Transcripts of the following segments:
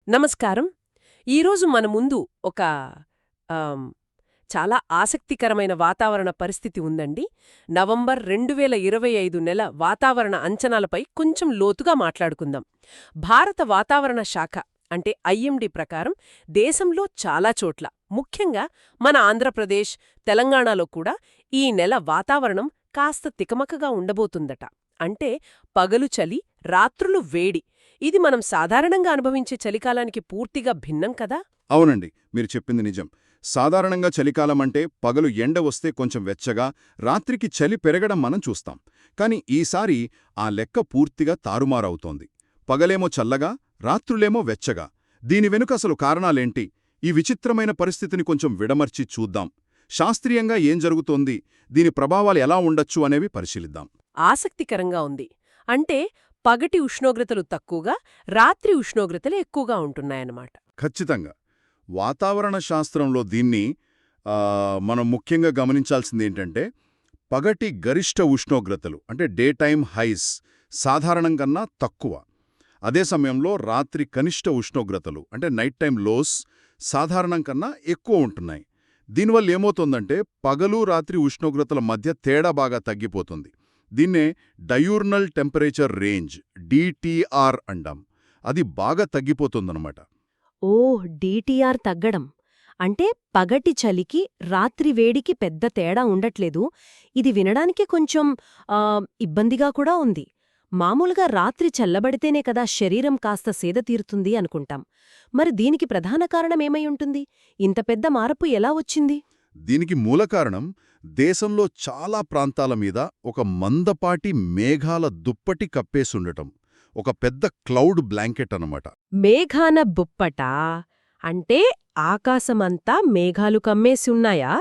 నమస్కారం. ఈరోజు మన ముందు ఒక ఆమ్, చాలా ఆసక్తికరమైన వాతావరణ పరిస్థితి ఉందండి. నవంబర్ 2025 నెల వాతావరణ అంచనాలపై కొంచెం లోతుగా మాట్లాడుకుందాం. భారత వాతావరణ శాఖ అంటే ఐఎండీ ప్రకారం దేశంలో చాలా చోట్ల, ముఖ్యంగా మన ఆంధ్రప్రదేశ్, తెలంగాణలో కూడా ఈ నెల వాతావరణం కాస్త తికమకగా ఉండబోతుందట. అంటే పగలు చలి, రాత్రులు వేడి. ఇది మనం సాధారణంగా అనుభవించే చలికాలానికి పూర్తిగా భిన్నం కదా? అవునండి, మీరు చెప్పింది నిజం. సాధారణంగా చలికాలం అంటే పగలు ఎండ వస్తే కొంచెం వెచ్చగా, రాత్రికి చలి పెరగడం మనం చూస్తాం. కాని ఈసారి ఆ లెక్క పూర్తిగా తారుమారవుతోంది. పగలేమో చల్లగా, రాత్రులేమో వెచ్చగా. దీని వెనుక అసలు కారణాలేంటి? ఈ విచిత్రమైన పరిస్థితిని కొంచెం విడమర్చి చూద్దాం. శాస్త్రీయంగా ఏం జరుగుతోంది, దీని ప్రభావాలు ఎలా ఉండొచ్చు అనేవి పరిశీలిద్దాం. ఆసక్తికరంగా ఉంది. అంటే పగటి ఉష్ణోగ్రతలు తక్కువగా, రాత్రి ఉష్ణోగ్రతలు ఎక్కువగా ఉంటున్నాయన్నమాట. ఖచ్చితంగా. వాతావరణ శాస్త్రంలో దీన్ని మనం ముఖ్యంగా గమనించాల్సిందేంటంటే, పగటి గరిష్ట ఉష్ణోగ్రతలు అంటే డే టైమ్ హైస్ సాధారణం కన్నా తక్కువ. అదే సమయంలో రాత్రి కనిష్ట ఉష్ణోగ్రతలు అంటే నైట్ టైమ్ లోస్ సాధారణం కన్నా ఎక్కువ ఉంటున్నాయి. దీనివల్ల ఏమవుతోందంటే పగలు రాత్రి ఉష్ణోగ్రతల మధ్య తేడా బాగా తగ్గిపోతుంది. దీన్నే డయూర్నల్ టెంపరేచర్ రేంజ్ డిటిఆర్ అంటాం. అది బాగా తగ్గిపోతుందన్నమాట. ఓహ్, డీటీఆర్ తగ్గడం అంటే పగటి చలికి రాత్రి వేడికి పెద్ద తేడా ఉండట్లేదు. ఇది వినడానికి కొంచెం ఇబ్బందిగా కూడా ఉంది. మామూలుగా రాత్రి చల్లబడితేనే కదా శరీరం కాస్త సేద తీరుతుంది అనుకుంటాం. మరి దీనికి ప్రధాన కారణమేమై ఉంటుంది? ఇంత పెద్ద మార్పు ఎలా వచ్చింది? దీనికి మూల కారణం దేశంలో చాలా ప్రాంతాల మీద ఒక మందపాటి మేఘాల దుప్పటి కప్పేసుండటం. ఒక పెద్ద క్లౌడ్ బ్లాంకెట్ అన్నమాట. మేఘాన బుప్పటా అంటే ఆకాశమంతా మేఘాలు కమ్మేసి ఉన్నాయా?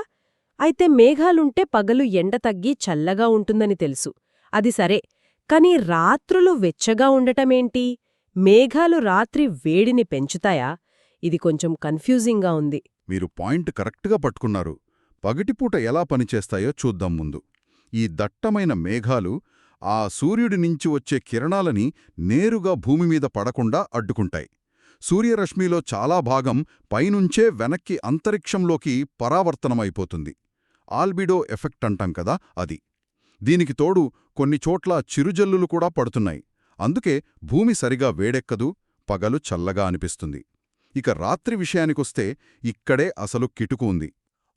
అయితే మేఘాలుంటే పగలు ఎండ తగ్గి చల్లగా ఉంటుందని తెలుసు, అది సరే. కాని రాత్రులు వెచ్చగా ఉండటమేంటి? మేఘాలు రాత్రి వేడిని పెంచుతాయా? ఇది కొంచెం కన్ఫ్యూజింగ్గా ఉంది. మీరు పాయింట్ కరెక్ట్గా పట్టుకున్నారు. పగటిపూట ఎలా పనిచేస్తాయో చూద్దాం ముందు. ఈ దట్టమైన మేఘాలు ఆ సూర్యుడి నుంచి వచ్చే కిరణాలని నేరుగా భూమిమీద పడకుండా అడ్డుకుంటాయి. సూర్యరశ్మిలో చాలా భాగం పైనుంచే వెనక్కి అంతరిక్షంలోకి పరావర్తనమైపోతుంది. ఆల్బిడో ఎఫెక్ట్ అంటాం కదా, అది. దీనికి తోడు కొన్ని చోట్ల చిరుజల్లులు కూడా పడుతున్నాయి. అందుకే భూమి సరిగా వేడెక్కదు, పగలు చల్లగా అనిపిస్తుంది. ఇక రాత్రి విషయానికొస్తే ఇక్కడే అసలు కిటుకు ఉంది.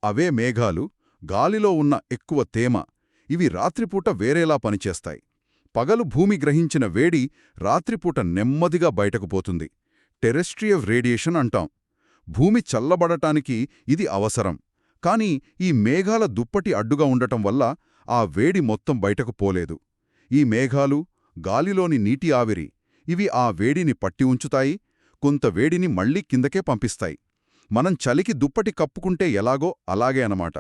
అవే మేఘాలు, గాలిలో ఉన్న ఎక్కువ తేమ, ఇవి రాత్రిపూట వేరేలా పనిచేస్తాయి. పగలు భూమి గ్రహించిన వేడి రాత్రిపూట నెమ్మదిగా బయటకు పోతుంది. టెరెస్ట్రియల్ రేడియేషన్ అంటాం. భూమి చల్లబడటానికి ఇది అవసరం. కాని ఈ మేఘాల దుప్పటి అడ్డుగా ఉండటం వల్ల ఆ వేడి మొత్తం బయటకు పోలేదు. ఈ మేఘాలు, గాలిలోని నీటి ఆవిరి, ఇవి ఆ వేడిని పట్టి ఉంచుతాయి, కొంత వేడిని మళ్లీ కిందకే పంపిస్తాయి. మనం చలికి దుప్పటి కప్పుకుంటే ఎలాగో అలాగే అనమాట.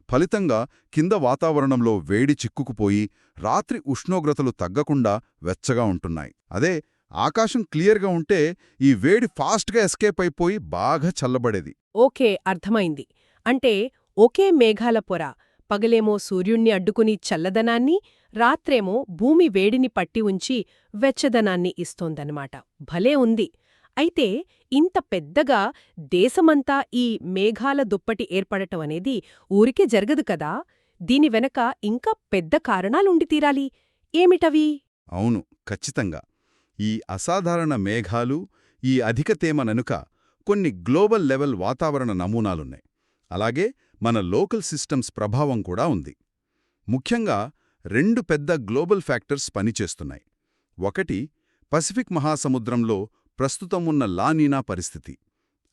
ఫలితంగా కింద వాతావరణంలో వేడి చిక్కుకుపోయి రాత్రి ఉష్ణోగ్రతలు తగ్గకుండా వెచ్చగా ఉంటున్నాయి. అదే ఆకాశం క్లియర్గా ఉంటే ఈ వేడి ఫాస్ట్గా ఎస్కేప్ అయిపోయి బాగా చల్లబడేది. ఓకే, అర్థమైంది. అంటే ఒకే మేఘాల పొర పగలేమో సూర్యుణ్ణి అడ్డుకుని చల్లదనాన్ని, రాత్రేమో భూమి వేడిని పట్టి ఉంచి వెచ్చదనాన్ని ఇస్తోందన్నమాట. భలే ఉంది. అయితే ఇంత పెద్దగా దేశమంతా ఈ మేఘాల దుప్పటి ఏర్పడటం అనేది ఊరికే జరగదు కదా? దీని వెనక ఇంకా పెద్ద కారణాలుండి తీరాలి. ఏమిటవి? అవును, ఖచ్చితంగా. ఈ అసాధారణ మేఘాలు, ఈ అధిక తేమననుక కొన్ని గ్లోబల్ లెవెల్ వాతావరణ నమూనాలున్నాయి. అలాగే మన లోకల్ సిస్టమ్స్ ప్రభావం కూడా ఉంది. ముఖ్యంగా 2 పెద్ద గ్లోబల్ ఫ్యాక్టర్స్ పనిచేస్తున్నాయి. ఒకటి పసిఫిక్ మహాసముద్రంలో ప్రస్తుతం ఉన్న లానీనా పరిస్థితి.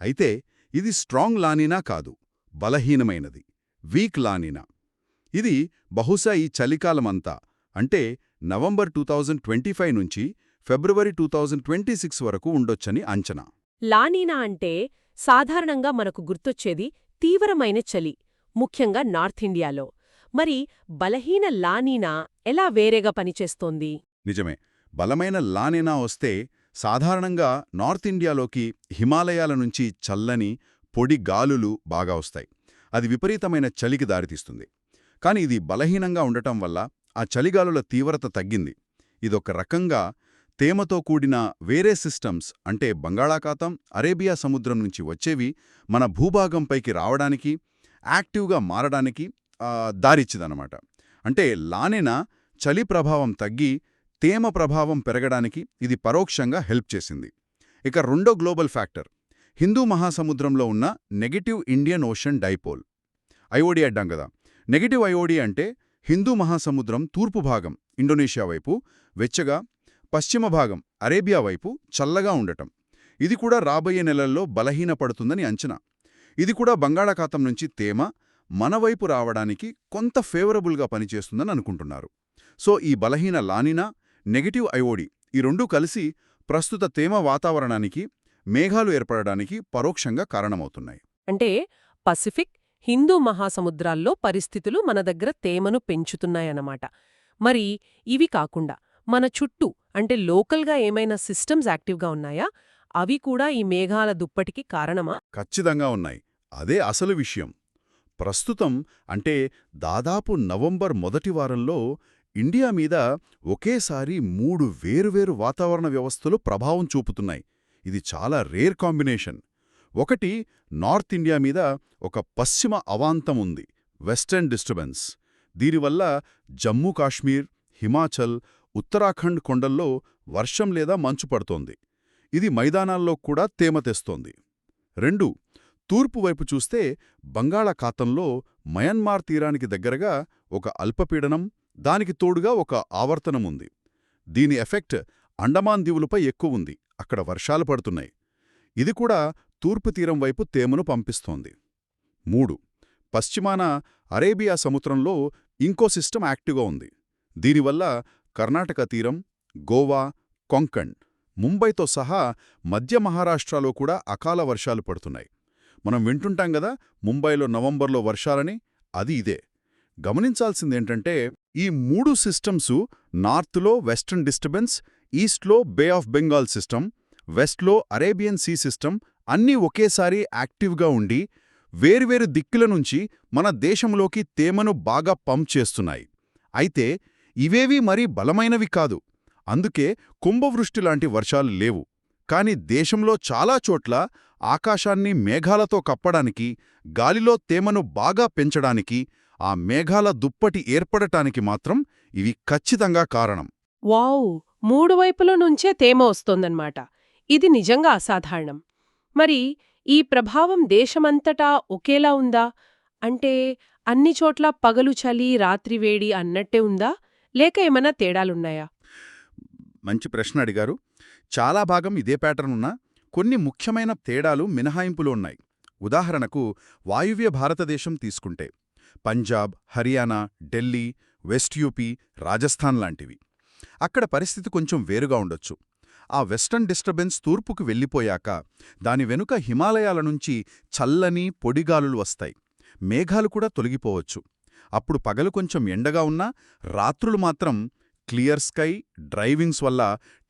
అయితే ఇది స్ట్రాంగ్ లానీనా కాదు, బలహీనమైనది, వీక్ లానీనా. ఇది బహుశా ఈ చలికాలమంతా అంటే నవంబర్ 2025 నుంచి ఫిబ్రవరి 2026 వరకు ఉండొచ్చని అంచనా. లానీనా అంటే సాధారణంగా మనకు గుర్తొచ్చేది తీవ్రమైన చలి, ముఖ్యంగా నార్త్ ఇండియాలో. మరి బలహీన లానీనా ఎలా వేరేగా పనిచేస్తోంది? నిజమే, బలమైన లానీనా వస్తే సాధారణంగా నార్త్ ఇండియాలోకి హిమాలయాల నుంచి చల్లని పొడి గాలులు బాగా వస్తాయి. అది విపరీతమైన చలికి దారితీస్తుంది. కాని ఇది బలహీనంగా ఉండటం వల్ల ఆ చలిగాలుల తీవ్రత తగ్గింది. ఇదొక రకంగా తేమతో కూడిన వేరే సిస్టమ్స్ అంటే బంగాళాఖాతం, అరేబియా సముద్రం నుంచి వచ్చేవి మన భూభాగంపైకి రావడానికి, యాక్టివ్గా మారడానికి దారిచ్చిందనమాట. అంటే లానిన చలి ప్రభావం తగ్గి తేమ ప్రభావం పెరగడానికి ఇది పరోక్షంగా హెల్ప్ చేసింది. ఇక రెండో గ్లోబల్ ఫ్యాక్టర్ హిందూ మహాసముద్రంలో ఉన్న negative Indian Ocean dipole. IOD అడ్డాం కదా. నెగటివ్ ఐఓడి అంటే హిందూ మహాసముద్రం తూర్పు భాగం ఇండోనేషియా వైపు వెచ్చగా, పశ్చిమ భాగం అరేబియా వైపు చల్లగా ఉండటం. ఇది కూడా రాబోయే నెలల్లో బలహీనపడుతుందని అంచనా. ఇది కూడా బంగాళాఖాతం నుంచి తేమ మన వైపు రావడానికి కొంత ఫేవరబుల్గా పనిచేస్తుందని అనుకుంటున్నారు. సో ఈ బలహీన లానినా, నెగటివ్ ఐఓడి ఈ రెండూ కలిసి ప్రస్తుత తేమ వాతావరణానికి, మేఘాలు ఏర్పడడానికి పరోక్షంగా కారణమవుతున్నాయి. అంటే పసిఫిక్, హిందూ మహాసముద్రాల్లో పరిస్థితులు మన దగ్గర తేమను పెంచుతున్నాయన్నమాట. మరి ఇవి కాకుండా మన చుట్టూ అంటే లోకల్గా ఏమైనా సిస్టమ్స్ యాక్టివ్గా ఉన్నాయా? అవి కూడా ఈ మేఘాల దుప్పటికి కారణమా? ఖచ్చితంగా ఉన్నాయి. అదే అసలు విషయం. ప్రస్తుతం అంటే దాదాపు నవంబర్ మొదటి వారంలో ఇండియా మీద ఒకేసారి 3 వేరువేరు వాతావరణ వ్యవస్థలు ప్రభావం చూపుతున్నాయి. ఇది చాలా రేర్ కాంబినేషన్. ఒకటి, నార్త్ ఇండియా మీద ఒక పశ్చిమ అవాంతం ఉంది, వెస్టర్న్ డిస్టర్బెన్స్. దీనివల్ల జమ్మూ కాశ్మీర్, హిమాచల్, ఉత్తరాఖండ్ కొండల్లో వర్షం లేదా మంచు పడుతోంది. ఇది మైదానాల్లో కూడా తేమ తెస్తోంది. 2, తూర్పు వైపు చూస్తే బంగాళాఖాతంలో మయన్మార్ తీరానికి దగ్గరగా ఒక అల్పపీడనం, దానికి తోడుగా ఒక ఆవర్తనముంది. దీని ఎఫెక్ట్ అండమాన్ దీవులపై ఎక్కువుంది. అక్కడ వర్షాలు పడుతున్నాయి. ఇది కూడా తూర్పు తీరం వైపు తేమను పంపిస్తోంది. 3, పశ్చిమాన అరేబియా సముద్రంలో ఇంకో సిస్టమ్ యాక్టివ్గా ఉంది. దీనివల్ల కర్ణాటక తీరం, గోవా, కొంకణ్, ముంబైతో సహా మధ్య మహారాష్ట్రలో కూడా అకాల వర్షాలు పడుతున్నాయి. మనం వింటుంటాం గదా ముంబైలో నవంబర్లో వర్షాలని, అది ఇదే. గమనించాల్సిందేంటంటే ఈ 3 సిస్టమ్సు నార్త్లో వెస్టర్న్ డిస్టర్బెన్స్, ఈస్ట్లో బే ఆఫ్ బెంగాల్ సిస్టమ్, వెస్ట్లో అరేబియన్ సీ సిస్టమ్ అన్నీ ఒకేసారి యాక్టివ్గా ఉండి వేర్వేరు దిక్కుల నుంచి మన దేశంలోకి తేమను బాగా పంప్ చేస్తున్నాయి. అయితే ఇవేవీ మరీ బలమైనవి కాదు. అందుకే కుంభవృష్టిలాంటి వర్షాలు లేవు. కాని దేశంలో చాలా చోట్ల ఆకాశాన్ని మేఘాలతో కప్పడానికి, గాలిలో తేమను బాగా పెంచడానికి, ఆ మేఘాల దుప్పటి ఏర్పడటానికి మాత్రం ఇవి ఖచ్చితంగా కారణం. వావ్! 3 వైపుల నుంచే తేమ వస్తోందన్నమాట. ఇది నిజంగా అసాధారణం. మరి ఈ ప్రభావం దేశమంతటా ఒకేలా ఉందా? అంటే అన్ని చోట్ల పగలు చలి, రాత్రి వేడి అన్నట్టే ఉందా? లేక ఏమైనా తేడాలున్నాయా? మంచి ప్రశ్న అడిగారు. చాలా భాగం ఇదే ప్యాటర్న్ ఉన్నా కొన్ని ముఖ్యమైన తేడాలు, మినహాయింపులు ఉన్నాయి. ఉదాహరణకు వాయువ్య భారతదేశం తీసుకుంటే పంజాబ్, హర్యానా, ఢిల్లీ, వెస్ట్ యూపీ, రాజస్థాన్ లాంటివి. అక్కడ పరిస్థితి కొంచెం వేరుగా ఉండొచ్చు. ఆ వెస్టర్న్ డిస్టర్బెన్స్ తూర్పుకు వెళ్ళిపోయాక దాని వెనుక హిమాలయాల నుంచి చల్లని పొడిగాలులు వస్తాయి. మేఘాలు కూడా తొలగిపోవచ్చు. అప్పుడు పగలు కొంచెం ఎండగా ఉన్నా రాత్రులు మాత్రం క్లియర్ స్కై, డ్రైవింగ్స్ వల్ల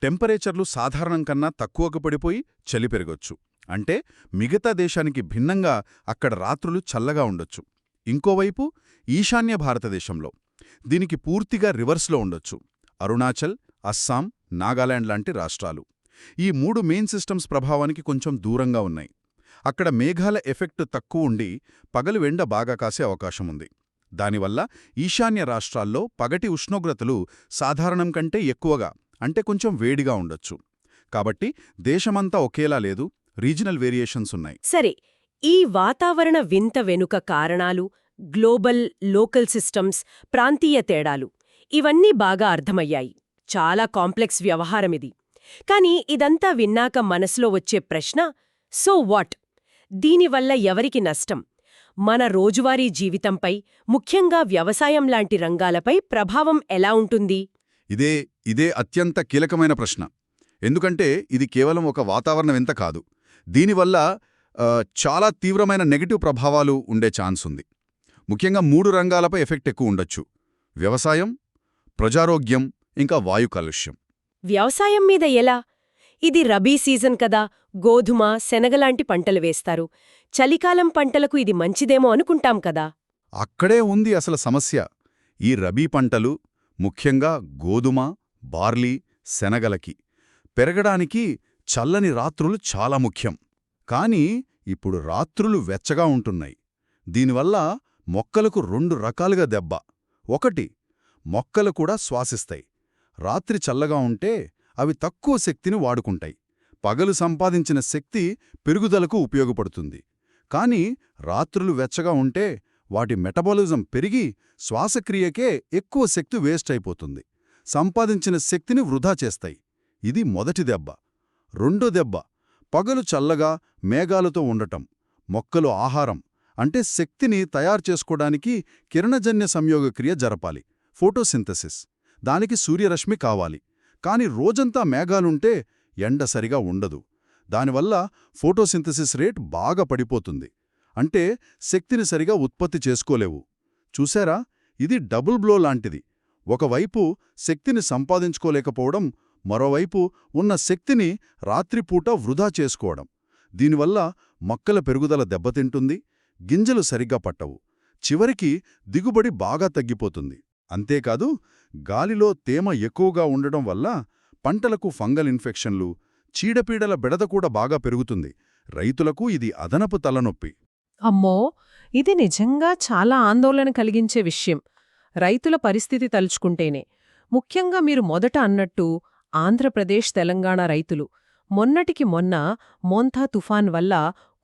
టెంపరేచర్లు సాధారణం కన్నా తక్కువకు పడిపోయి చలి పెరగొచ్చు. అంటే మిగతా దేశానికి భిన్నంగా అక్కడ రాత్రులు చల్లగా ఉండొచ్చు. ఇంకోవైపు ఈశాన్య భారతదేశంలో దీనికి పూర్తిగా రివర్స్లో ఉండొచ్చు. అరుణాచల్, అస్సాం, నాగాలాండ్ లాంటి రాష్ట్రాలు ఈ 3 మెయిన్ సిస్టమ్స్ ప్రభావానికి కొంచెం దూరంగా ఉన్నాయి. అక్కడ మేఘాల ఎఫెక్ట్ తక్కువ ఉండి పగలు ఎండ బాగా కాసే అవకాశముంది. దానివల్ల ఈశాన్య రాష్ట్రాల్లో పగటి ఉష్ణోగ్రతలు సాధారణం కంటే ఎక్కువగా, అంటే కొంచెం వేడిగా ఉండొచ్చు. కాబట్టి దేశమంతా ఒకేలా లేదు, రీజనల్ వేరియేషన్స్ ఉన్నాయి. సరే, ఈ వాతావరణ వింత వెనుక కారణాలు, గ్లోబల్, లోకల్ సిస్టమ్స్, ప్రాంతీయ తేడాలు ఇవన్నీ బాగా అర్థమయ్యాయి. చాలా కాంప్లెక్స్ వ్యవహారమిది. కాని ఇదంతా విన్నాక మనసులో వచ్చే ప్రశ్న, సో వాట్? దీనివల్ల ఎవరికి నష్టం? మన రోజువారీ జీవితంపై, ముఖ్యంగా వ్యవసాయం లాంటి రంగాలపై ప్రభావం ఎలా ఉంటుంది? ఇదే అత్యంత కీలకమైన ప్రశ్న. ఎందుకంటే ఇది కేవలం ఒక వాతావరణ వింత కాదు. దీనివల్ల చాలా తీవ్రమైన నెగటివ్ ప్రభావాలు ఉండే ఛాన్స్ ఉంది. ముఖ్యంగా 3 రంగాలపై ఎఫెక్ట్ ఎక్కువ ఉండొచ్చు: వ్యవసాయం, ప్రజారోగ్యం, ఇంకా వాయు కాలుష్యం. వ్యవసాయం మీద ఎలా? ఇది రబీ సీజన్ కదా, గోధుమ, శనగలాంటి పంటలు వేస్తారు. చలికాలం పంటలకు ఇది మంచిదేమో అనుకుంటాం కదా. అక్కడే ఉంది అసలు సమస్య. ఈ రబీ పంటలు, ముఖ్యంగా గోధుమ, బార్లీ, శనగలకి పెరగడానికి చల్లని రాత్రులు చాలా ముఖ్యం. కానీ ఇప్పుడు రాత్రులు వెచ్చగా ఉంటున్నాయి. దీనివల్ల మొక్కలకు 2 రకాలుగా దెబ్బ. ఒకటి, మొక్కలు కూడా శ్వాసిస్తాయి. రాత్రి చల్లగా ఉంటే అవి తక్కువ శక్తిని వాడుకుంటాయి. పగలు సంపాదించిన శక్తి పెరుగుదలకు ఉపయోగపడుతుంది. కానీ రాత్రులు వెచ్చగా ఉంటే వాటి మెటబాలిజం పెరిగి శ్వాసక్రియకే ఎక్కువ శక్తి వేస్ట్ అయిపోతుంది. సంపాదించిన శక్తిని వృధా చేస్తాయి. ఇది మొదటి దెబ్బ. రెండో దెబ్బ, పగలు చల్లగా మేఘాలతో ఉండటం. మొక్కలు ఆహారం అంటే శక్తిని తయారు చేసుకోవడానికి కిరణజన్య సంయోగక్రియ జరపాలి, ఫోటోసింథసిస్. దానికి సూర్యరశ్మి కావాలి. కాని రోజంతా మేఘాలుంటే ఎండ సరిగా ఉండదు. దానివల్ల ఫోటోసింథసిస్ రేట్ బాగా పడిపోతుంది. అంటే శక్తిని సరిగా ఉత్పత్తి చేసుకోలేవు. చూశారా, ఇది డబుల్ బ్లో లాంటిది. ఒకవైపు శక్తిని సంపాదించుకోలేకపోవడం, మరోవైపు ఉన్న శక్తిని రాత్రిపూట వృధా చేసుకోవడం. దీనివల్ల మొక్కల పెరుగుదల దెబ్బతింటుంది, గింజలు సరిగ్గా పట్టవు, చివరికి దిగుబడి బాగా తగ్గిపోతుంది. అంతేకాదు, గాలిలో తేమ ఎక్కువగా ఉండడం వల్ల పంటలకు ఫంగల్ ఇన్ఫెక్షన్లు, చీడపీడల బెడద కూడా బాగా పెరుగుతుంది. రైతులకు ఇది అదనపు తలనొప్పి. అమ్మో, ఇది నిజంగా చాలా ఆందోళన కలిగించే విషయం. రైతుల పరిస్థితి తలుచుకుంటేనే. ముఖ్యంగా మీరు మొదట అన్నట్టు ఆంధ్రప్రదేశ్, తెలంగాణ రైతులు. మొన్నటికి మొన్న మోంథా తుఫాన్ వల్ల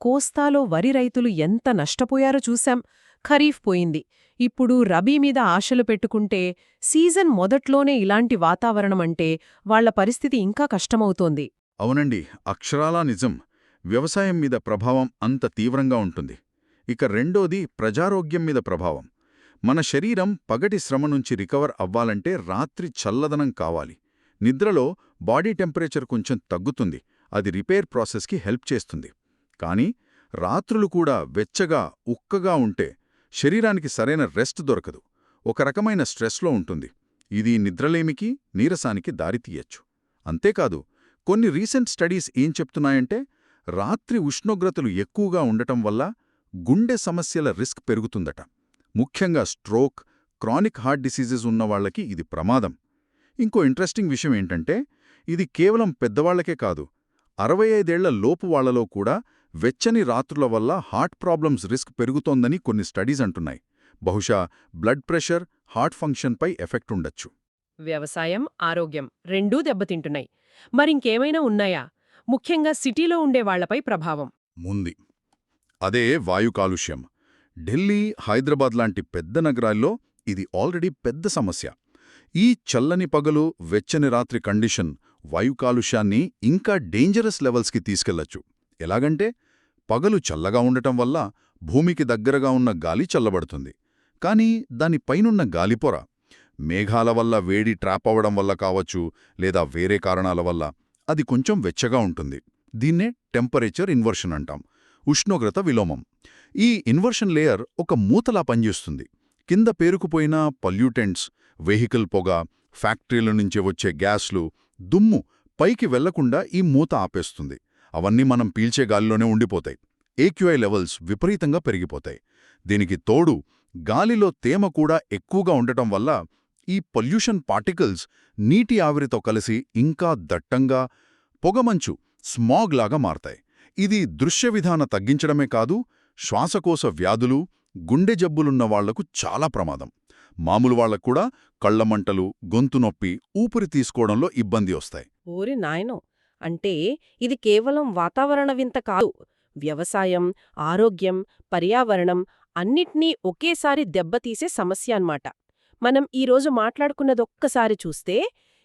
కోస్తాలో వరి రైతులు ఎంత నష్టపోయారో చూశాం. ఖరీఫ్ పోయింది. ఇప్పుడు రబీ మీద ఆశలు పెట్టుకుంటే సీజన్ మొదట్లోనే ఇలాంటి వాతావరణమంటే వాళ్ల పరిస్థితి ఇంకా కష్టమవుతోంది. అవునండి, అక్షరాలా నిజం. వ్యవసాయం మీద ప్రభావం అంత తీవ్రంగా ఉంటుంది. ఇక రెండోది ప్రజారోగ్యం మీద ప్రభావం. మన శరీరం పగటి శ్రమ నుంచి రికవర్ అవ్వాలంటే రాత్రి చల్లదనం కావాలి. నిద్రలో బాడీ టెంపరేచర్ కొంచెం తగ్గుతుంది. అది రిపేర్ ప్రాసెస్కి హెల్ప్ చేస్తుంది. కానీ రాత్రులు కూడా వెచ్చగా, ఉక్కగా ఉంటే శరీరానికి సరైన రెస్ట్ దొరకదు. ఒక రకమైన స్ట్రెస్లో ఉంటుంది. ఇది నిద్రలేమికి, నీరసానికి దారితీయచ్చు. అంతేకాదు, కొన్ని రీసెంట్ స్టడీస్ ఏం చెప్తున్నాయంటే రాత్రి ఉష్ణోగ్రతలు ఎక్కువగా ఉండటం వల్ల గుండె సమస్యల రిస్క్ పెరుగుతుందట. ముఖ్యంగా స్ట్రోక్, క్రానిక్ హార్ట్ డిసీజెస్ ఉన్నవాళ్లకి ఇది ప్రమాదం. ఇంకో ఇంట్రెస్టింగ్ విషయం ఏంటంటే ఇది కేవలం పెద్దవాళ్లకే కాదు, 65 ఏళ్ల లోపు వాళ్లలో కూడా వెచ్చని రాత్రుల వల్ల హార్ట్ ప్రాబ్లమ్స్ రిస్క్ పెరుగుతోందని కొన్ని స్టడీస్ అంటున్నాయి. బహుశా బ్లడ్ ప్రెషర్, హార్ట్ ఫంక్షన్పై ఎఫెక్ట్ ఉండొచ్చు. వ్యవసాయం, ఆరోగ్యం రెండూ దెబ్బతింటున్నాయి. మరింకేమైనా ఉన్నాయా? ముఖ్యంగా సిటీలో ఉండే వాళ్లపై ప్రభావం ఉంది. అదే వాయు కాలుష్యం. ఢిల్లీ, హైదరాబాద్ లాంటి పెద్ద నగరాల్లో ఇది ఆల్రెడీ పెద్ద సమస్య. ఈ చల్లని పగలు, వెచ్చని రాత్రి కండిషన్ వాయు కాలుష్యాన్ని ఇంకా డేంజరస్ లెవెల్స్కి తీసుకెళ్లొచ్చు. ఎలాగంటే పగలు చల్లగా ఉండటం వల్ల భూమికి దగ్గరగా ఉన్న గాలి చల్లబడుతుంది. కానీ దాని పైనున్న గాలిపొర మేఘాల వల్ల వేడి ట్రాప్ అవ్వడం వల్ల కావచ్చు, లేదా వేరే కారణాల వల్ల అది కొంచెం వెచ్చగా ఉంటుంది. దీన్నే టెంపరేచర్ ఇన్వర్షన్ అంటాం, ఉష్ణోగ్రత విలోమం. ఈ ఇన్వర్షన్ లేయర్ ఒక మూతలా పనిచేస్తుంది. కింద పేరుకుపోయిన పొల్యూటెంట్స్, వెహికల్ పొగ, ఫ్యాక్టరీల నుంచి వచ్చే గ్యాస్లు, దుమ్ము పైకి వెళ్లకుండా ఈ మూత ఆపేస్తుంది. అవన్నీ మనం పీల్చే గాలిలోనే ఉండిపోతాయి. AQI లెవెల్స్ విపరీతంగా పెరిగిపోతాయి. దీనికి తోడు గాలిలో తేమ కూడా ఎక్కువగా ఉండటం వల్ల ఈ పొల్యూషన్ పార్టికల్స్ నీటి ఆవిరితో కలిసి ఇంకా దట్టంగా పొగమంచు, స్మాగ్ లాగా మారతాయి. ఇది దృశ్య విధాన తగ్గించడమే కాదు, శ్వాసకోశ వ్యాధులు, గుండె జబ్బులున్న వాళ్లకు చాలా ప్రమాదం. మామూలు వాళ్లక్కూడా కళ్లమంటలు, గొంతు నొప్పి, ఊపిరి తీసుకోవడంలో ఇబ్బంది వస్తాయి. ఓరి నాయనో! అంటే ఇది కేవలం వాతావరణ వింత కాదు, వ్యవసాయం, ఆరోగ్యం, పర్యావరణం అన్నిటినీ ఒకేసారి దెబ్బతీసే సమస్య అన్నమాట. మనం ఈరోజు మాట్లాడుకున్నదొక్కసారి చూస్తే,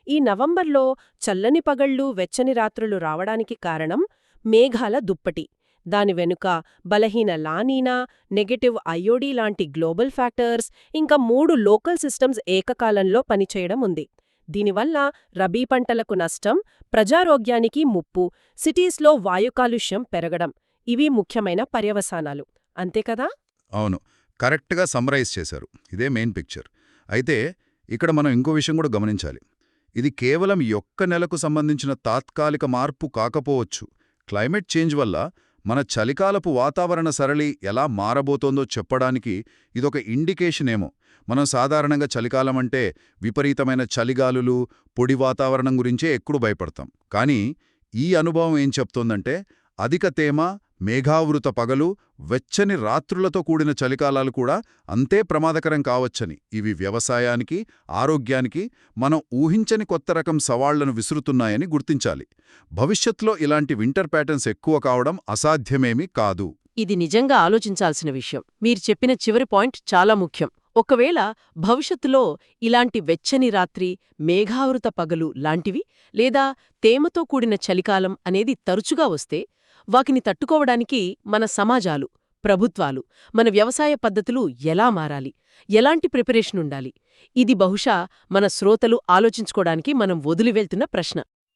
ఈ నవంబర్లో చల్లని పగళ్లు, వెచ్చని రాత్రులు రావడానికి కారణం మేఘాల దుప్పటి. దాని వెనుక బలహీన లానీనా, నెగెటివ్ అయోడీ లాంటి గ్లోబల్ ఫ్యాక్టర్స్, ఇంకా 3 లోకల్ సిస్టమ్స్ ఏకకాలంలో పనిచేయడం ఉంది. దీనివల్ల రబీ పంటలకు నష్టం, ప్రజారోగ్యానికి ముప్పు, సిటీస్లో వాయు కాలుష్యం పెరగడం ఇవి ముఖ్యమైన పర్యవసానాలు. అంతేకదా? అవును, కరెక్ట్గా సమ్మరైజ్ చేశారు. ఇదే మెయిన్ పిక్చర్. అయితే ఇక్కడ మనం ఇంకో విషయం కూడా గమనించాలి. ఇది కేవలం ఈ ఒక్క నెలకు సంబంధించిన తాత్కాలిక మార్పు కాకపోవచ్చు. క్లైమేట్ చేంజ్ వల్ల మన చలికాలపు వాతావరణ సరళి ఎలా మారబోతోందో చెప్పడానికి ఇదొక ఇండికేషనేమో. మనం సాధారణంగా చలికాలం అంటే విపరీతమైన చలిగాలులు, పొడి వాతావరణం గురించే ఎక్కువ భయపడతాం. కానీ ఈ అనుభవం ఏం చెప్తోందంటే అధిక తేమ, మేఘావృత పగలు, వెచ్చని రాత్రులతో కూడిన చలికాలాలు కూడా అంతే ప్రమాదకరం కావచ్చని. ఇవి వ్యవసాయానికి, ఆరోగ్యానికి మనం ఊహించని కొత్త రకం సవాళ్లను విసురుతున్నాయని గుర్తించాలి. భవిష్యత్తులో ఇలాంటి వింటర్ ప్యాటర్న్స్ ఎక్కువ కావడం అసాధ్యమేమీ కాదు. ఇది నిజంగా ఆలోచించాల్సిన విషయం. మీరు చెప్పిన చివరి పాయింట్ చాలా ముఖ్యం. ఒకవేళ భవిష్యత్తులో ఇలాంటి వెచ్చని రాత్రి, మేఘావృత పగలు లాంటివి లేదా తేమతో కూడిన చలికాలం అనేది తరచుగా వస్తే వాటిని తట్టుకోవడానికి మన సమాజాలు, ప్రభుత్వాలు, మన వ్యవసాయ పద్ధతులు ఎలా మారాలి, ఎలాంటి ప్రిపరేషన్ ఉండాలి? ఇది బహుశా మన శ్రోతలు ఆలోచించుకోవడానికి మనం వదిలివెళ్తున్న ప్రశ్న.